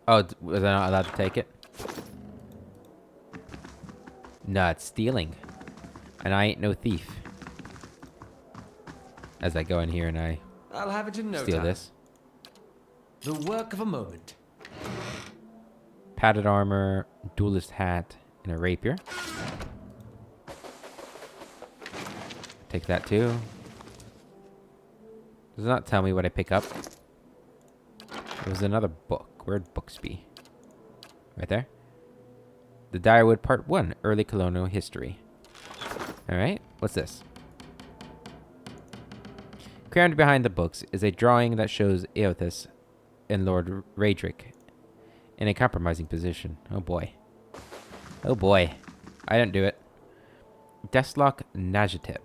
Oh, was I not allowed to take it? No, it's stealing. And I ain't no thief. As I go in here and I'll have it in no steal time. this. The work of a moment. Padded armor, duelist hat, and a rapier. Take that too. Does not tell me what I pick up. There was another book. Where'd books be? Right there. The Direwood Part 1, Early Colonial History. Alright, what's this? Crammed behind the books is a drawing that shows Eothas and Lord Raedric in a compromising position. Oh boy. Oh boy. I didn't do it. Deslock Najatip.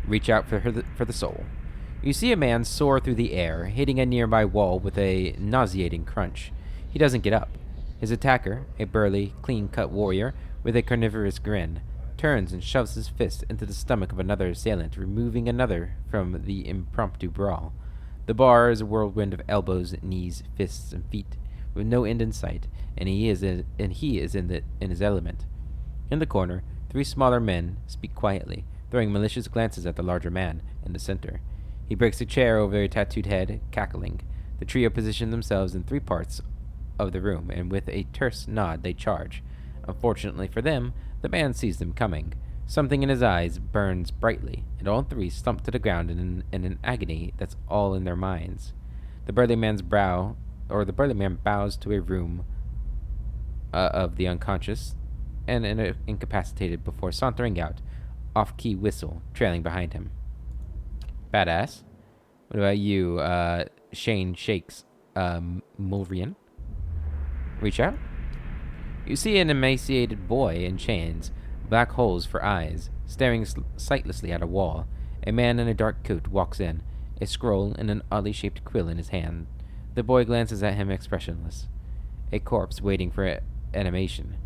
Reach out for the soul. You see a man soar through the air, hitting a nearby wall with a nauseating crunch. He doesn't get up. His attacker, a burly, clean-cut warrior with a carnivorous grin, turns and shoves his fist into the stomach of another assailant, removing another from the impromptu brawl. The bar is a whirlwind of elbows, knees, fists, and feet, with no end in sight, and he is in his element. In the corner, 3 smaller men speak quietly, throwing malicious glances at the larger man in the center. He breaks a chair over a tattooed head, cackling. The trio position themselves in 3 parts of the room, and with a terse nod they charge. Unfortunately for them, the man sees them coming. Something in his eyes burns brightly, and all 3 slump to the ground in an agony that's all in their minds. The burly man bows to a room of the unconscious and incapacitated before sauntering out, off-key whistle trailing behind him. Badass. What about you, Shane Shakes, Mulrian? Reach out. You see an emaciated boy in chains, black holes for eyes, staring sightlessly at a wall. A man in a dark coat walks in, a scroll and an oddly shaped quill in his hand. The boy glances at him expressionless. A corpse waiting for animation.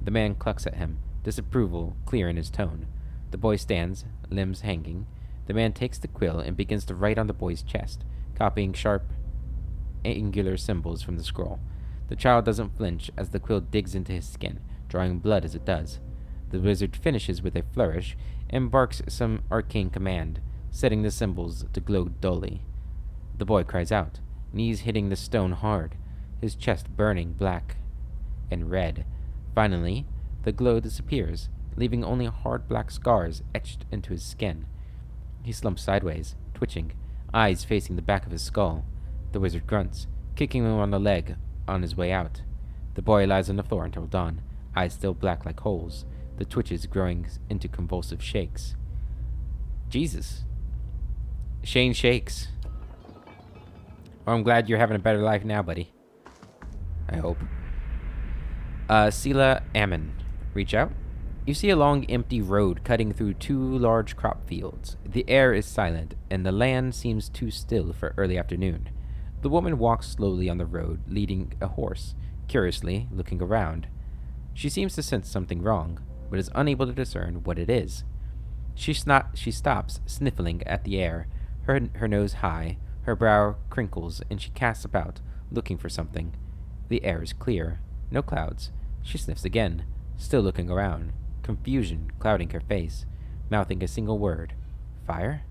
The man clucks at him, disapproval clear in his tone. The boy stands, limbs hanging. The man takes the quill and begins to write on the boy's chest, copying sharp, angular symbols from the scroll. The child doesn't flinch as the quill digs into his skin, drawing blood as it does. The wizard finishes with a flourish and barks some arcane command, setting the symbols to glow dully. The boy cries out, knees hitting the stone hard, his chest burning black and red. Finally, the glow disappears, leaving only hard black scars etched into his skin. He slumps sideways, twitching, eyes facing the back of his skull. The wizard grunts, kicking him on the leg on his way out. The boy lies on the floor until dawn, eyes still black like holes, the twitches growing into convulsive shakes. Jesus. Shane Shakes. Well, I'm glad you're having a better life now, buddy. I hope. Sela Ammon. Reach out. You see a long, empty road cutting through 2 large crop fields. The air is silent, and the land seems too still for early afternoon. The woman walks slowly on the road, leading a horse, curiously looking around. She seems to sense something wrong, but is unable to discern what it is. She stops, sniffling at the air, her nose high, her brow crinkles, and she casts about, looking for something. The air is clear, no clouds. She sniffs again, still looking around, confusion clouding her face, mouthing a single word. Fire?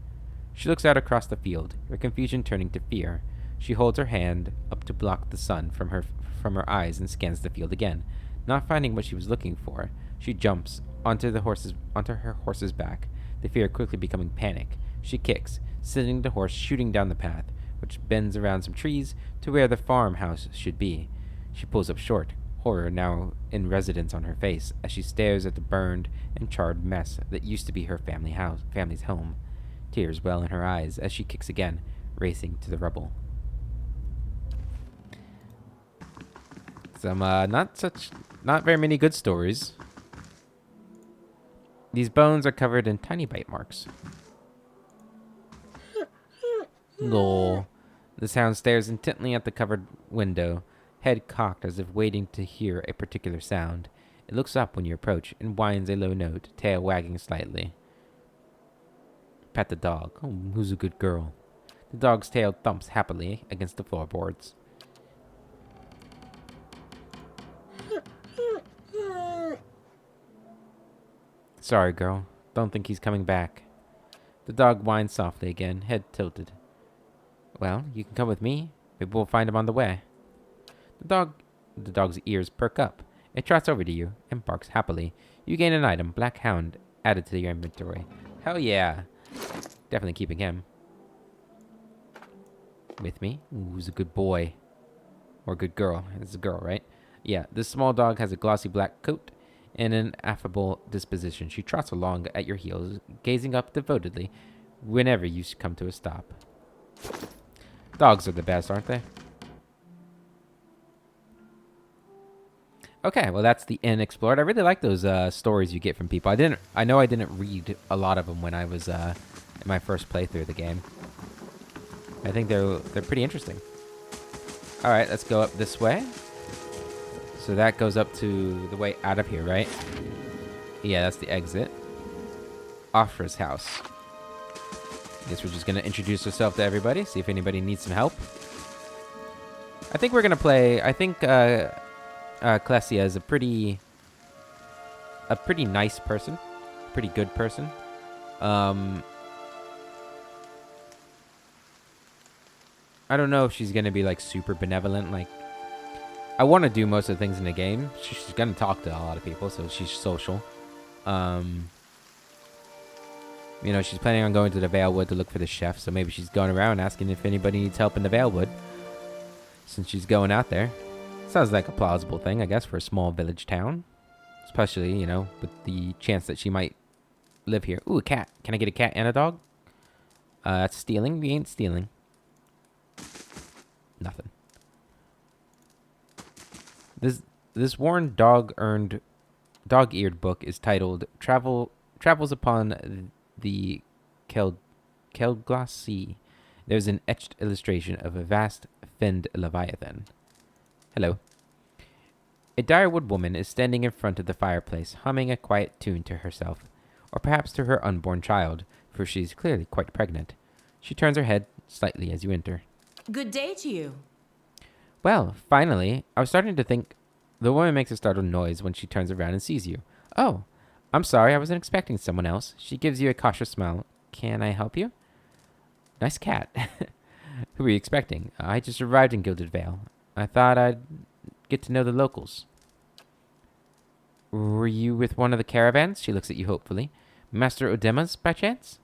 She looks out across the field, her confusion turning to fear. She holds her hand up to block the sun from her eyes and scans the field again. Not finding what she was looking for, she jumps onto her horse's back, the fear quickly becoming panic. She kicks, sending the horse shooting down the path, which bends around some trees to where the farmhouse should be. She pulls up short, horror now in residence on her face, as she stares at the burned and charred mess that used to be her family's home. Tears well in her eyes as she kicks again, racing to the rubble. Some not very many good stories. These bones are covered in tiny bite marks. Lol. The sound stares intently at the covered window, head cocked as if waiting to hear a particular sound. It looks up when you approach and whines a low note, tail wagging slightly. Pat the dog. Oh, who's a good girl? The dog's tail thumps happily against the floorboards. Sorry, girl. Don't think he's coming back. The dog whines softly again, head tilted. Well, you can come with me. Maybe we'll find him on the way. The dog's ears perk up. It trots over to you and barks happily. You gain an item, Black Hound, added to your inventory. Hell yeah. Definitely keeping him. with me. Ooh, who's a good boy. Or good girl. It's a girl, right? Yeah, this small dog has a glossy black coat and an affable disposition. She trots along at your heels, gazing up devotedly whenever you come to a stop. Dogs are the best, aren't they? Okay, well that's the inn explored. I really like those stories you get from people. I know I didn't read a lot of them when I was in my first playthrough of the game. I think they're pretty interesting. All right, let's go up this way. So that goes up to the way out of here, right? Yeah, that's the exit. Ofra's house. Guess we're just gonna introduce ourselves to everybody, see if anybody needs some help. I think we're gonna play. I think Klesia is a pretty nice person, pretty good person. I don't know if she's gonna be like super benevolent. Like, I want to do most of the things in the game. She's gonna talk to a lot of people, so she's social. You know, she's planning on going to the Valewood to look for the chef, so maybe she's going around asking if anybody needs help in the Valewood, since she's going out there. Sounds like a plausible thing, I guess, for a small village town. Especially, you know, with the chance that she might live here. Ooh, a cat. Can I get a cat and a dog? That's stealing. We ain't stealing. Nothing. This worn dog-eared book is titled Travels Upon the Keldglass Sea. There's an etched illustration of a vast finned leviathan. Hello. A Direwood woman is standing in front of the fireplace, humming a quiet tune to herself, or perhaps to her unborn child, for she is clearly quite pregnant. She turns her head slightly as you enter. Good day to you. Well, finally, I was starting to think. The woman makes a startled noise when she turns around and sees you. Oh, I'm sorry, I wasn't expecting someone else. She gives you a cautious smile. Can I help you? Nice cat. Who were you expecting? I just arrived in Gilded Vale. I thought I'd get to know the locals. Were you with one of the caravans? She looks at you hopefully. Master Odema's, by chance?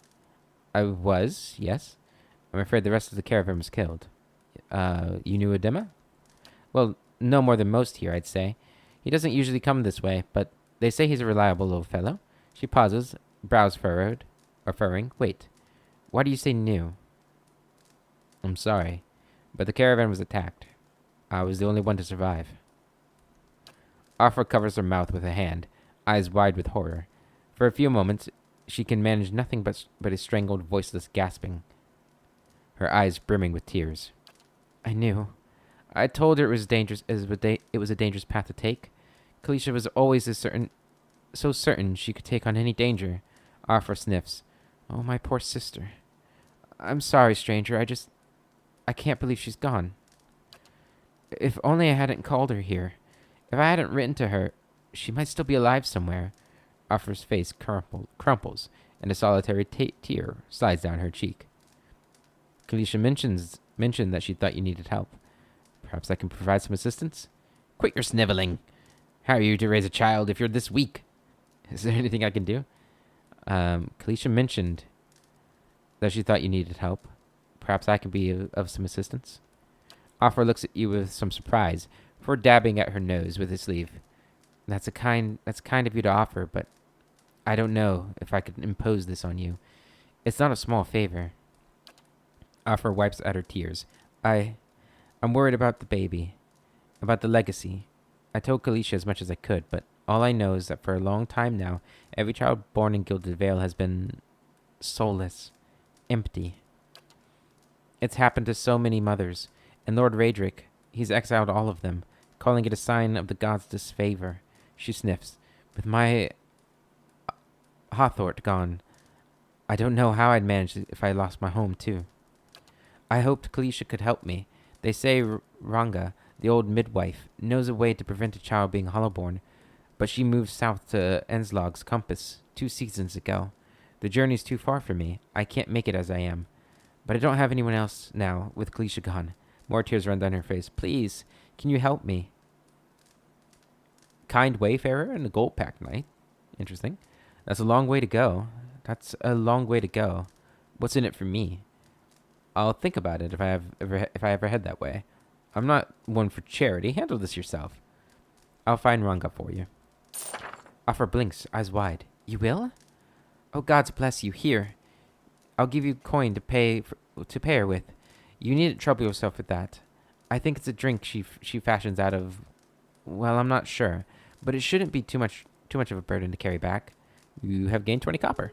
I was, yes. I'm afraid the rest of the caravan was killed. You knew Odema? Well, no more than most here, I'd say. He doesn't usually come this way, but they say he's a reliable little fellow. She pauses, brows furrowing. Wait, why do you say new? I'm sorry, but the caravan was attacked. I was the only one to survive. Afra covers her mouth with a hand, eyes wide with horror. For a few moments, she can manage nothing but a strangled, voiceless gasping, her eyes brimming with tears. I knew. I told her it was dangerous. It was a dangerous path to take. Kalisha was always so certain she could take on any danger. Afra sniffs. Oh, my poor sister. I'm sorry, stranger. I can't believe she's gone. If only I hadn't called her here. If I hadn't written to her, she might still be alive somewhere. Afra's face crumples, and a solitary tear slides down her cheek. Kalisha mentioned that she thought you needed help. Perhaps I can provide some assistance? Quit your sniveling. How are you to raise a child if you're this weak? Is there anything I can do? Kalisha mentioned that she thought you needed help. Perhaps I can be of some assistance? Afra looks at you with some surprise, before dabbing at her nose with his sleeve. That's kind of you to offer, but I don't know if I could impose this on you. It's not a small favor. Afra wipes at her tears. I'm worried about the baby, about the legacy. I told Kalisha as much as I could, but all I know is that for a long time now, every child born in Gilded Vale has been soulless, empty. It's happened to so many mothers, and Lord Raedric, he's exiled all of them, calling it a sign of the gods' disfavor. She sniffs. With my Hawthorne gone, I don't know how I'd manage if I lost my home, too. I hoped Kalisha could help me. They say Ranga, the old midwife, knows a way to prevent a child being hollowborn, but she moved south to Enslog's Compass 2 seasons ago. The journey's too far for me. I can't make it as I am. But I don't have anyone else now, with Kalisha gone. More tears run down her face. Please, can you help me? Kind wayfarer and a gold pack knight. Interesting. That's a long way to go. What's in it for me? I'll think about it if I ever head that way. I'm not one for charity. Handle this yourself. I'll find Ranga for you. Offer blinks, eyes wide. You will? Oh, gods bless you. Here. I'll give you coin to pay her with. You needn't trouble yourself with that. I think it's a drink she fashions out of... Well, I'm not sure. But it shouldn't be too much of a burden to carry back. You have gained 20 copper.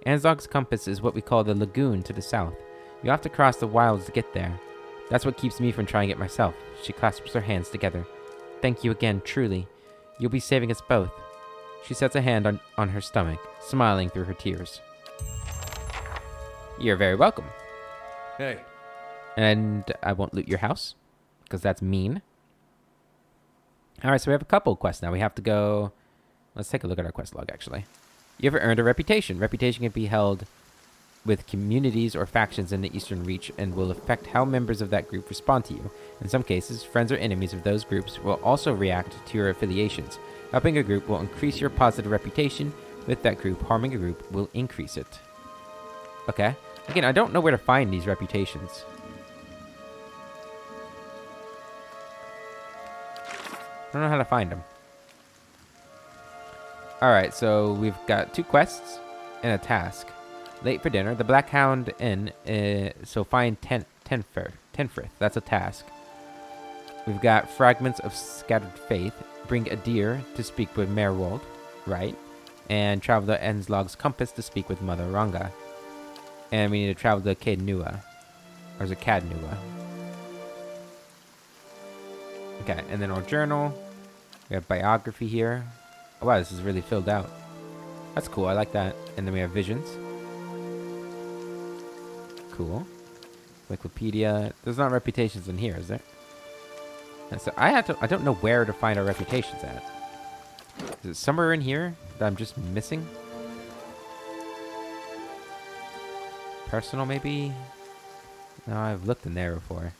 Anzog's compass is what we call the lagoon to the south. You'll have to cross the wilds to get there. That's what keeps me from trying it myself. She clasps her hands together. Thank you again, truly. You'll be saving us both. She sets a hand on her stomach, smiling through her tears. You're very welcome. Hey. And I won't loot your house, because that's mean. Alright, so we have a couple quests now. We have to go... Let's take a look at our quest log, actually. You ever earned a reputation? Reputation can be held with communities or factions in the Eastern Reach and will affect how members of that group respond to you. In some cases, friends or enemies of those groups will also react to your affiliations. Helping a group will increase your positive reputation with that group. Harming a group will increase it. Okay. Again, I don't know where to find these reputations. I don't know how to find them. Alright, so we've got 2 quests and a task. Late for dinner. The Black Hound Inn. So find Tenfrith. That's a task. We've got Fragments of Scattered Faith. Bring a deer to speak with Merwold. Right. And travel to Enzlog's compass to speak with Mother Ranga. And we need to travel to Cadnua. Or is it Cadnua? Okay, and then our journal. We have biography here. Oh, wow, this is really filled out. That's cool, I like that. And then we have visions. Cool. Wikipedia. There's not reputations in here, is there? And so I don't know where to find our reputations at. Is it somewhere in here that I'm just missing? Personal, maybe? No, I've looked in there before.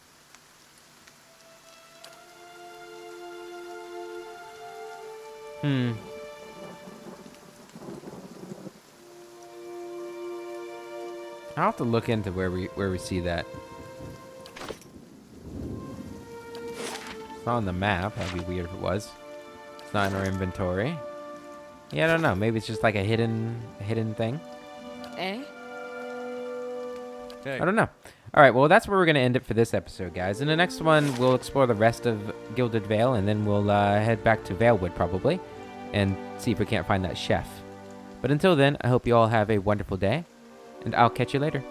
I'll have to look into where we see that. It's not on the map. That'd be weird if it was. It's not in our inventory. Yeah, I don't know. Maybe it's just like a hidden thing. Eh? Hey. I don't know. All right, well, that's where we're going to end it for this episode, guys. In the next one, we'll explore the rest of Gilded Vale, and then we'll head back to Valewood, probably, and see if we can't find that chef. But until then, I hope you all have a wonderful day, and I'll catch you later.